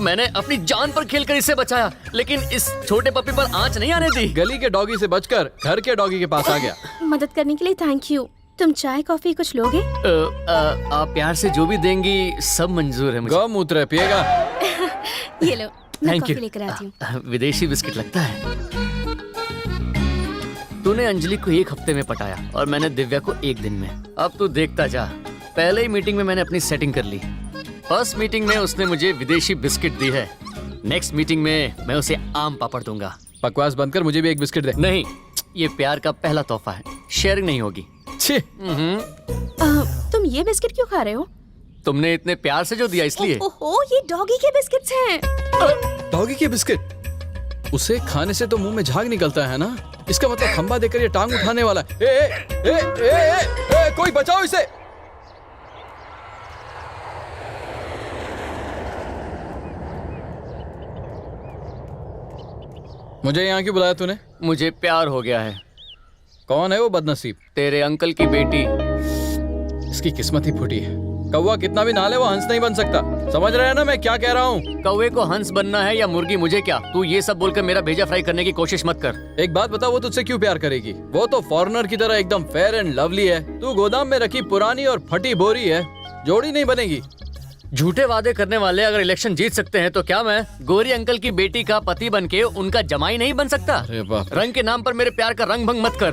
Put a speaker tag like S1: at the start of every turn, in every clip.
S1: मैंने अपनी जान पर खेलकर इसे बचाया, लेकिन इस छोटे पपी पर आंच नहीं आने दी।
S2: गली के डॉगी से बचकर घर के डॉगी के पास आ गया।
S3: मदद करने के लिए थैंक यू। तुम चाय कॉफी कुछ लोगे?
S1: आप प्यार से जो भी देंगी सब मंजूर है मुझे।
S2: गौमूत्र पिएगा?
S3: ये लो, मैं
S1: थैंक
S3: कॉफी
S1: यू।
S3: लेकर आती हूँ।
S1: विदेशी बिस्किट लगता है। तूने अंजलि को 1 हफ्ते में पटाया और मैंने दिव्या को 1 दिन में। अब तू देखता जा। पहले ही मीटिंग में मैंने अपनी सेटिंग कर ली। फर्स्ट मीटिंग में उसने मुझे विदेशी बिस्किट दी है, नेक्स्ट मीटिंग में मैं उसे आम पापड़ दूंगा।
S2: बकवास बंद कर, मुझे भी 1 बिस्किट दे।
S1: नहीं, ये प्यार का पहला तोहफा है, शेयरिंग नहीं होगी।
S2: छी।
S3: तुम ये बिस्किट क्यों खा रहे हो?
S1: तुमने इतने प्यार से जो दिया इसलिए।
S3: ओहो, ये डॉगी के बिस्किट्स हैं।
S2: डॉगी के बिस्किट? उसे खाने से तो मुंह में झाग निकलता है ना, इसका मतलब खंबा देकर ये टांग उठाने वाला है। ए, कोई बचाओ इसे। मुझे यहाँ क्यों बुलाया तूने?
S1: मुझे प्यार हो गया है।
S2: कौन है वो बदनसीब?
S1: तेरे अंकल की बेटी।
S2: इसकी किस्मत ही फूटी है। कौवा कितना भी नाले वो हंस नहीं बन सकता। समझ रहे हैं ना मैं क्या कह रहा हूँ?
S1: कौवे को हंस बनना है या मुर्गी, मुझे क्या। तू ये सब बोलकर मेरा भेजा फ्राई करने की कोशिश मत कर।
S2: एक बात बता, वो तुझसे क्यों प्यार करेगी? वो तो फॉरेनर की तरह एकदम फेयर एंड लवली है। तू गोदाम में रखी पुरानी और फटी बोरी है, जोड़ी नहीं बनेगी।
S1: झूठे वादे करने वाले अगर इलेक्शन जीत सकते हैं तो क्या मैं गोरी अंकल की बेटी का पति बनके उनका जमाई नहीं बन सकता?
S2: अरे बाप।
S1: रंग के नाम पर मेरे प्यार का रंग भंग मत कर।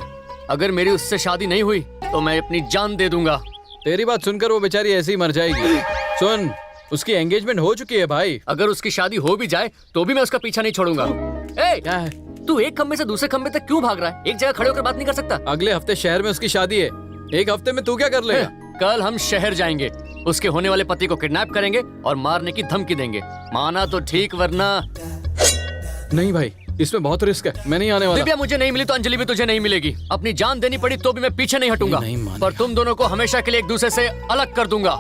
S1: अगर मेरी उससे शादी नहीं हुई तो मैं अपनी जान दे दूंगा।
S2: तेरी बात सुनकर वो बेचारी ऐसे ही मर जाएगी। सुन, उसकी एंगेजमेंट हो चुकी है भाई।
S1: अगर उसकी शादी हो भी जाए तो भी मैं उसका पीछा नहीं छोड़ूंगा। ए,
S2: क्या है?
S1: तू एक खंबे से दूसरे खंबे तक क्यों भाग रहा है? एक जगह खड़े होकर बात नहीं कर सकता?
S2: अगले हफ्ते शहर में उसकी शादी है। 1 हफ्ते में तू क्या कर लेगा?
S1: कल हम शहर जाएंगे, उसके होने वाले पति को किडनैप करेंगे और मारने की धमकी देंगे। माना तो ठीक, वरना
S2: नहीं भाई, इसमें बहुत रिस्क है, मैं नहीं आने वाला।
S1: दिव्या मुझे नहीं मिली तो अंजलि भी तुझे नहीं मिलेगी। अपनी जान देनी पड़ी तो भी मैं पीछे नहीं हटूंगा।
S2: नहीं मानेगा।
S1: पर तुम दोनों को हमेशा के लिए एक दूसरे से अलग कर दूंगा।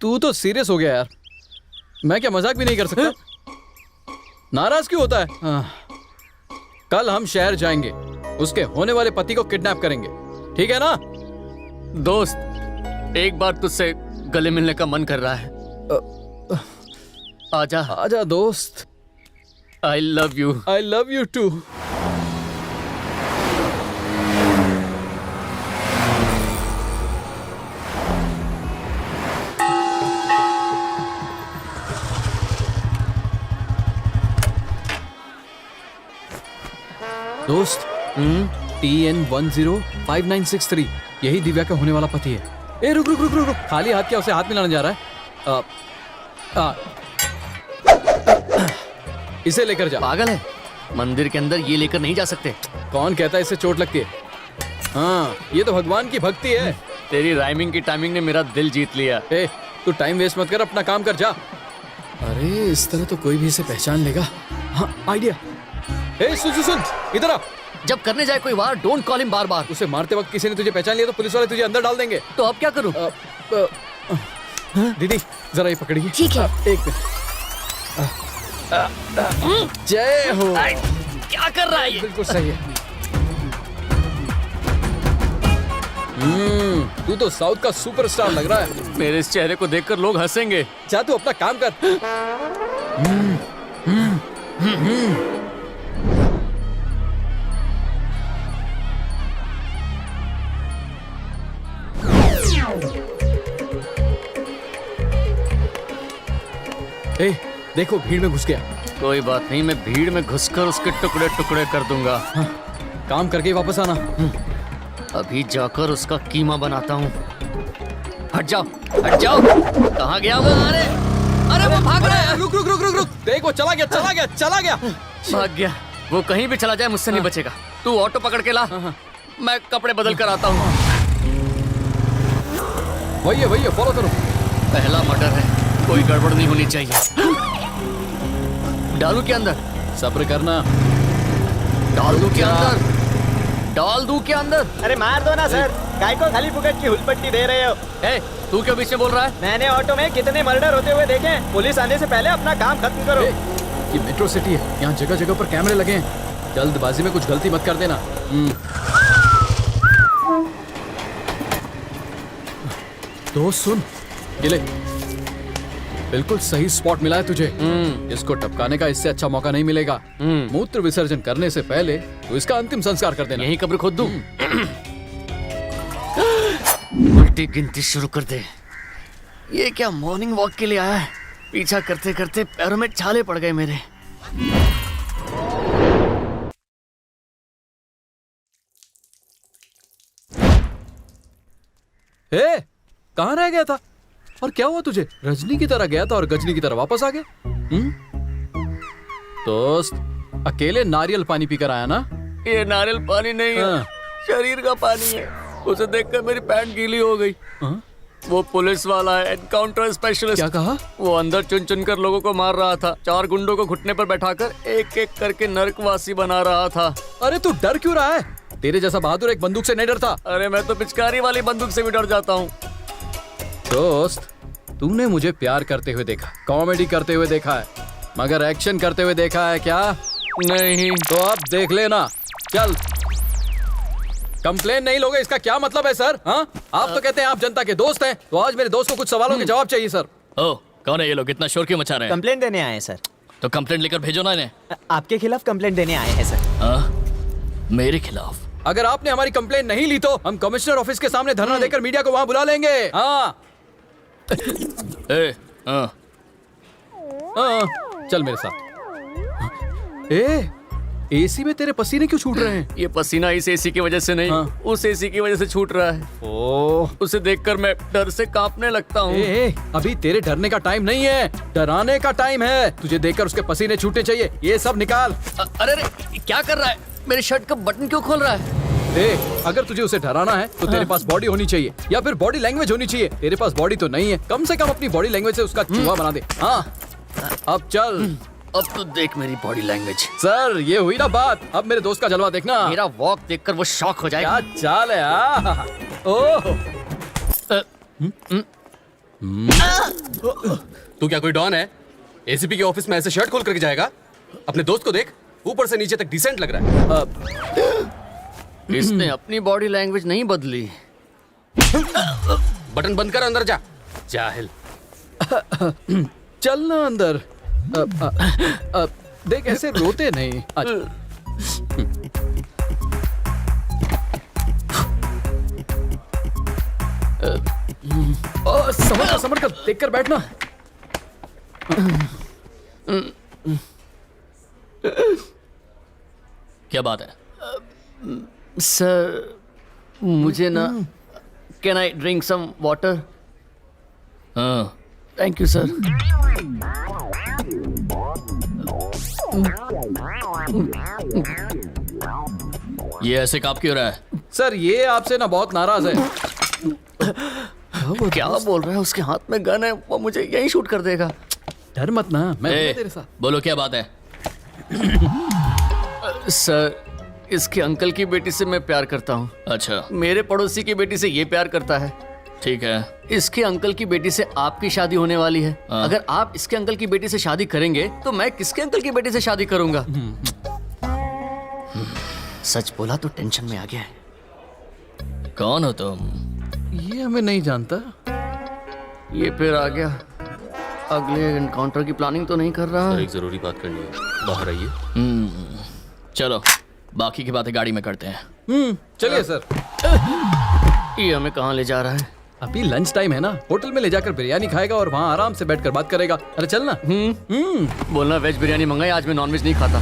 S2: तू तो सीरियस हो गया यार। मैं क्या मजाक भी नहीं कर सकता? नाराज क्यों होता है? कल हम शहर जाएंगे, उसके होने वाले पति को किडनैप करेंगे, ठीक है ना?
S1: दोस्त, एक बार तुझसे गले मिलने का मन कर रहा है। आजा
S2: आजा दोस्त।
S1: I love you.
S2: I love you too. दोस्त, TN105963 यही दिव्या का होने वाला पति है। ए रुक रुक रुक रुक रुक, खाली हाथ क्या उसे हाथ मिलाने जा रहा है? इसे लेकर जा।
S1: पागल है, मंदिर के अंदर ये लेकर नहीं जा सकते।
S2: कौन कहता है इससे चोट लगती है? हाँ, ये तो भगवान की भक्ति है।
S1: तेरी राइमिंग की टाइमिंग ने मेरा दिल जीत लिया।
S2: ए, तू टाइम वेस्ट मत कर, अपना काम कर जा। अरे इस तरह तो कोई भी इसे पहचान लेगा। हाँ, आइडिया। ए सुन सुन, इधर आ।
S1: जब करने जाए कोई वार, डोंट कॉल हिम बार बार।
S2: उसे मारते वक्त किसी ने तुझे पहचान लिया तो पुलिस वाले तुझे अंदर डाल देंगे।
S1: तो अब क्या करूं?
S2: दीदी जरा ये पकड़िए।
S3: ठीक है।
S2: एक मिनट। जय हो।
S1: क्या कर रहा है ये?
S2: बिल्कुल सही है। तू तो साउथ का सुपरस्टार लग रहा है।
S1: मेरे इस चेहरे को देखकर लोग हंसेंगे।
S2: जा तू अपना काम कर। ए, देखो भीड़ में घुस गया।
S1: कोई बात नहीं, मैं भीड़ में घुसकर उसके टुकड़े टुकड़े कर दूंगा।
S2: हाँ, काम करके ही वापस आना।
S1: अभी जाकर उसका कीमा बनाता हूँ। हट जाओ, हट जाओ। कहाँ गया वो? अरे अरे वो भाग रहा है।
S2: रुक रुक रुक रुक रुक, देख वो चला गया चला गया चला गया।
S1: भाग गया। वो कहीं भी चला जाए मुझसे नहीं बचेगा। तू ऑटो पकड़ के ला, मैं कपड़े बदल कर आता हूँ।
S2: वही है, फॉलो करो।
S1: पहला मर्डर है, कोई गड़बड़ नहीं होनी चाहिए। डालू के अंदर?
S2: सब्र करना।
S1: डाल दूं के अंदर? डाल दूं के अंदर?
S4: अरे मार दो ना सर, काय को खाली फुकट की हुलपट्टी दे रहे हो?
S1: ए, तू क्यों बीच में बोल रहा है?
S4: मैंने ऑटो में कितने मर्डर होते हुए देखे हैं। पुलिस आने से पहले अपना काम खत्म करो।
S2: ये मेट्रो सिटी है, यहाँ जगह जगह पर कैमरे लगे हैं। जल्दबाजी में कुछ गलती मत कर देना। दोस्त सुन, ये ले, बिल्कुल सही स्पॉट मिला है तुझे। इसको टपकाने का इससे अच्छा मौका नहीं मिलेगा। मूत्र विसर्जन करने से पहले तो इसका अंतिम संस्कार कर देना।
S1: यही कब्र खोद दूं? उल्टी गिनती शुरू कर दे। ये क्या मॉर्निंग वॉक के लिए आया है? पीछा करते करते पैरों में छाले पड़ गए मेरे।
S2: ए, कहाँ रह गया था? और क्या हुआ तुझे? रजनी की तरह गया था और गजनी की तरह वापस आ गया। दोस्त, अकेले नारियल पानी पीकर आया ना?
S1: ये नारियल पानी नहीं है,
S2: हाँ।
S1: शरीर का पानी है। उसे देखकर मेरी पैंट गीली हो गई।
S2: हाँ?
S1: वो पुलिस वाला है, एनकाउंटर स्पेशलिस्ट।
S2: क्या कहा?
S1: वो अंदर चुन चुन कर लोगों को मार रहा था। 4 गुंडों को घुटने पर बैठाकर एक एक करके नरकवासी बना रहा था।
S2: अरे तू डर क्यों रहा है? तेरे जैसा बहादुर एक बंदूक से नहीं डरता।
S1: अरे मैं तो पिचकारी वाली बंदूक से भी डर जाता हूँ।
S2: दोस्त, तूने मुझे प्यार करते हुए देखा, कॉमेडी करते हुए देखा है, मगर एक्शन करते हुए देखा है क्या?
S1: नहीं।
S2: तो अब देख लेना। चल। कंप्लेन नहीं लोगे इसका क्या मतलब है सर? हाँ, आप तो कहते हैं आप जनता के दोस्त हैं, तो आज मेरे दोस्त को कुछ सवालों के जवाब चाहिए सर।
S5: ओ, कौन है ये लोग? इतना शोर क्यों मचा रहे हैं?
S4: कंप्लेंट देने आए हैं सर।
S5: तो कंप्लेंट लेकर भेजो ना इन्हें।
S4: आपके खिलाफ कंप्लेंट देने आए हैं सर।
S5: मेरे खिलाफ?
S2: अगर आपने हमारी कंप्लेन नहीं ली तो हम कमिश्नर ऑफिस के सामने धरना देकर मीडिया को वहां बुला लेंगे। हाँ।
S5: ए,
S2: हाँ, चल मेरे साथ। एसी में तेरे पसीने क्यों छूट रहे हैं?
S1: ये पसीना इस एसी की वजह से नहीं,
S2: हाँ।
S1: उस एसी की वजह से छूट रहा है।
S2: ओह,
S1: उसे देखकर मैं डर से कांपने लगता हूँ।
S2: अभी तेरे डरने का टाइम नहीं है, डराने का टाइम है। तुझे देखकर उसके पसीने छूटने चाहिए। ये सब निकाल।
S1: अरे अरे, क्या कर रहा है? मेरे शर्ट का बटन क्यों खोल रहा है?
S2: अगर तुझे उसे डराना है तो तेरे पास बॉडी होनी चाहिए या फिर बॉडी लैंग्वेज होनी चाहिए। तेरे पास बॉडी तो नहीं है, कम से कम अपनी बॉडी लैंग्वेज से उसका चूहा बना दे। हाँ, अब चल।
S1: अब तो देख मेरी बॉडी लैंग्वेज।
S2: सर, ये हुई ना बात। अब मेरे दोस्त का जलवा देखना।
S1: मेरा वॉक देखकर वो शॉक हो जाएगा।
S2: क्या चाल है? ओह,
S6: तू क्या कोई डॉन है? एसीपी के ऑफिस में ऐसे शर्ट खोल करके जाएगा? अपने दोस्त को देख, ऊपर से नीचे तक डिसेंट लग रहा है।
S1: इसने अपनी बॉडी लैंग्वेज नहीं बदली।
S6: बटन बंद कर, अंदर जा, जाहिल।
S2: चल ना अंदर। देख, ऐसे रोते नहीं। समझ कर देख कर बैठना।
S5: क्या बात है?
S1: सर, मुझे ना, can I drink some water?
S5: हाँ,
S1: थैंक यू सर।
S5: ये ऐसे कांप क्यों रहा है?
S2: सर, ये आपसे ना बहुत नाराज है।
S1: क्या बोल रहा है? उसके हाथ में गन है, वो मुझे यहीं शूट कर देगा।
S2: डर मत ना, मैं
S5: ए,
S2: तेरे साथ।
S5: बोलो क्या बात है?
S1: सर, इसके अंकल की बेटी से मैं प्यार करता हूँ।
S5: अच्छा,
S1: मेरे पड़ोसी की बेटी से ये प्यार करता है।
S5: ठीक है।
S1: इसके अंकल की बेटी से आपकी शादी होने वाली है।
S5: हाँ।
S1: अगर आप इसके अंकल की बेटी से शादी करेंगे तो मैं किसके अंकल की बेटी से शादी करूंगा? सच बोला तो टेंशन में आ गया है।
S5: कौन हो तुम?
S2: ये हमें नहीं जानता।
S1: ये फिर आ गया। अगले एनकाउंटर की प्लानिंग तो नहीं कर रहा?
S6: एक जरूरी बात करनी है, बाहर आइए।
S5: चलो, बाकी की बातें गाड़ी में करते हैं।
S2: चलिए सर।
S1: ये हमें कहाँ ले जा रहा है?
S2: अभी लंच टाइम है ना, होटल में ले जाकर बिरयानी खाएगा और वहाँ आराम से बैठकर बात करेगा। अरे चल ना।
S1: बोलना वेज बिरयानी मंगाई, आज मैं नॉनवेज नहीं खाता।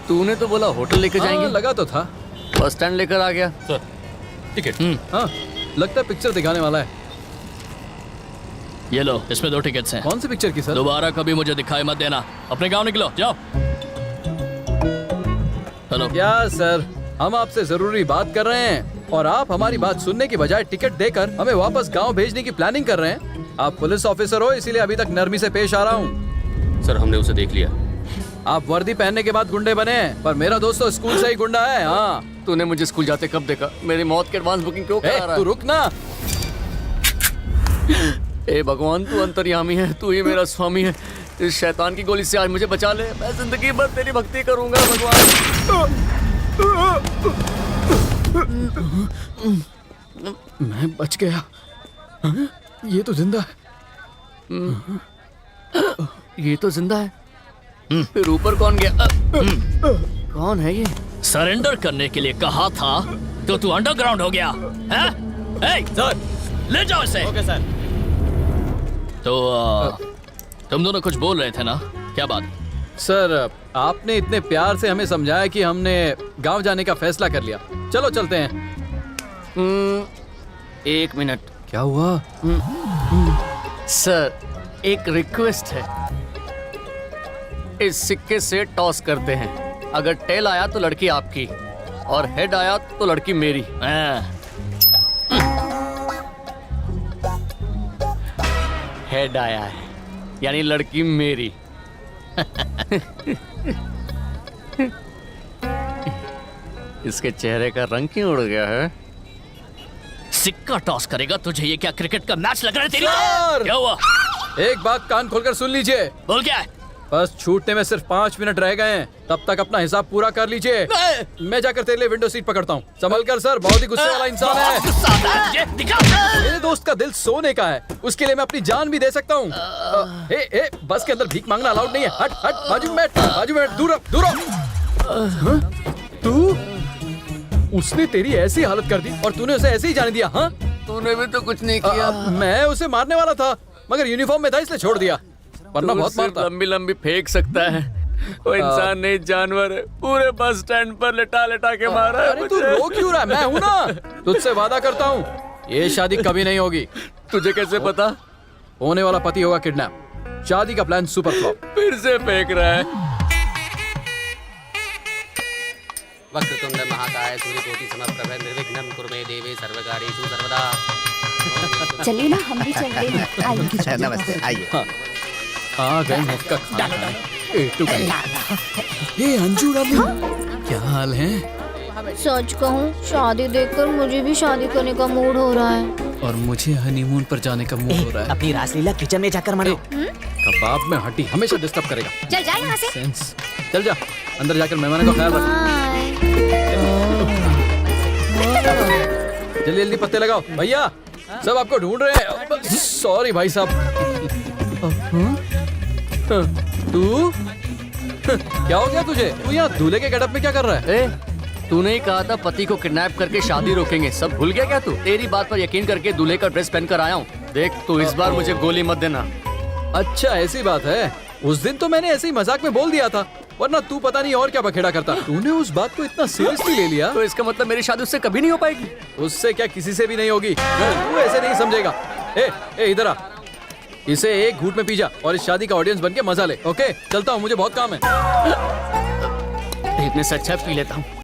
S1: तूने तो बोला होटल लेके जाएंगे।
S2: लगा तो था।
S1: बस स्टैंड लेकर आ गया।
S6: Sir, ticket.
S2: हाँ, लगता है पिक्चर दिखाने वाला है।
S5: ये लो, इसमें 2 टिकट्स हैं।
S2: कौन सी पिक्चर की सर?
S5: दोबारा कभी मुझे दिखाई मत देना। अपने गांव निकलो, जाओ। हेलो।
S2: क्या सर, हम आपसे जरूरी बात कर रहे हैं और आप हमारी बात सुनने की बजाय टिकट देकर हमें वापस गांव भेजने की प्लानिंग कर रहे हैं। आप पुलिस ऑफिसर हो, इसीलिए अभी तक नरमी से पेश आ रहा हूँ।
S6: सर, हमने उसे देख लिया।
S2: आप वर्दी पहनने के बाद गुंडे बने, पर मेरा दोस्त तो स्कूल से ही गुंडा है। हाँ,
S1: तूने मुझे स्कूल जाते कब देखा? मेरी मौत की एडवांस बुकिंग क्यों करा रहा
S2: तू
S1: है?
S2: रुक ना।
S1: ए भगवान, तू अंतर्यामी है, तू ही मेरा स्वामी है। इस शैतान की गोली से आज मुझे बचा ले। मैं जिंदगी भर तेरी भक्ति करूंगा भगवान।
S2: मैं बच गया। हाँ? ये तो जिंदा है।
S1: ये तो जिंदा है। फिर ऊपर कौन गया? कौन है ये?
S5: सरेंडर करने के लिए कहा था तो तू अंडरग्राउंड हो गया है? सर ले जाओ इसे।
S4: Okay sir.
S5: तो तुम दोनों कुछ बोल रहे थे ना, क्या बात?
S2: सर, आपने इतने प्यार से हमें समझाया कि हमने गांव जाने का फैसला कर लिया। चलो चलते हैं।
S1: 1 मिनट।
S2: क्या हुआ?
S1: सर, एक रिक्वेस्ट है। इस सिक्के से टॉस करते हैं। अगर टेल आया तो लड़की आपकी, और हेड आया तो लड़की मेरी। हेड आया है यानी लड़की मेरी। इसके चेहरे का रंग क्यों उड़ गया है?
S5: सिक्का टॉस करेगा? तुझे ये क्या क्रिकेट का मैच लग रहा है तेरी?
S2: सर!
S5: क्या हुआ?
S2: एक बात कान खोलकर सुन लीजिए।
S5: बोल क्या है?
S2: बस छूटने में सिर्फ 5 मिनट रह गए हैं, तब तक अपना हिसाब पूरा कर लीजिए। मैं जाकर तेरे लिए विंडो सीट पकड़ता हूँ। संभल कर सर, बहुत ही गुस्से वाला इंसान है।
S5: गुस्सा आता है तुझे? दिखा।
S2: मेरे दोस्त का दिल सोने का है, उसके लिए मैं अपनी जान भी दे सकता हूँ। बस के अंदर भीख मांगना अलाउड नहीं है। हट हट, बाजू में बैठ, बाजू में बैठ, दूर रहो, दूर रहो। हाँ? तू? उसने तेरी ऐसी हालत कर दी और तूने उसे ऐसे ही जाने दिया? हाँ,
S1: तूने भी तो कुछ नहीं किया।
S2: मैं उसे मारने वाला था, मगर यूनिफॉर्म में था इसलिए छोड़ दिया, वरना बहुत मारता।
S1: लंबी लंबी फेंक सकता है। वो इंसान नहीं, जानवर है। पूरे बस स्टैंड पर लेटा लेटा के मारा है
S2: अरे तू
S1: मुझे।
S2: रो क्यों रहा है? मैं हूं ना। तुझसे वादा करता हूँ, ये शादी कभी नहीं होगी।
S1: तुझे कैसे पता?
S2: होने वाला पति होगा किडनैप। शादी का प्लान सुपर फ्लॉप।
S1: फिर से फेंक रहा है।
S6: वक्रतुंड महाकाय सूर्यकोटि समप्रभ निर्विघ्नं कुरु मे देवे सर्वकार्येषु सर्वदा।
S3: चलिए ना, हम भी चल रहे हैं। आइए।
S7: नमस्ते, आइए।
S2: आ गए मुफ्त का खाना। ये अंजू डार्लिंग, क्या हाल है?
S8: सच कहूँ, शादी देखकर मुझे भी शादी करने का मूड हो रहा है।
S2: और मुझे हनीमून पर जाने का मूड हो रहा है।
S7: अपनी रासलीला किचन में जाकर मनाओ।
S2: कबाब में हड्डी हमेशा डिस्टर्ब करेगा।
S3: चल जा यहाँ से।
S2: सेंस। चल जा, अंदर जाकर मेहमानों का ख्याल रख। जल्दी जल्दी पत्ते लगाओ भैया, सब आपको ढूंढ रहे हैं। सॉरी भाई साहब। तू क्या हो गया तुझे? तू यहाँ दूल्हे के गेटअप में क्या कर रहा है?
S1: तूने ही कहा था पति को किडनैप करके शादी रोकेंगे। सब भूल गया क्या तू? तेरी बात पर यकीन करके दूल्हे का ड्रेस पहनकर आया हूँ। देख, तू इस बार मुझे गोली मत देना।
S2: अच्छा, ऐसी बात है। उस दिन तो मैंने ऐसे ही मजाक में बोल दिया था, वरना तू पता नहीं और क्या बखेड़ा करता। तूने उस बात को इतना सीरियसली ले लिया?
S1: तो इसका मतलब मेरी शादी उससे कभी नहीं हो पाएगी?
S2: उससे क्या, किसी से भी नहीं होगी। तू ऐसे नहीं समझेगा। ए इधर आ, इसे एक घूंट में पी जा और इस शादी का ऑडियंस बन के मजा ले। ओके, चलता हूँ, मुझे बहुत काम है।
S1: इतने से अच्छा पी लेता हूँ।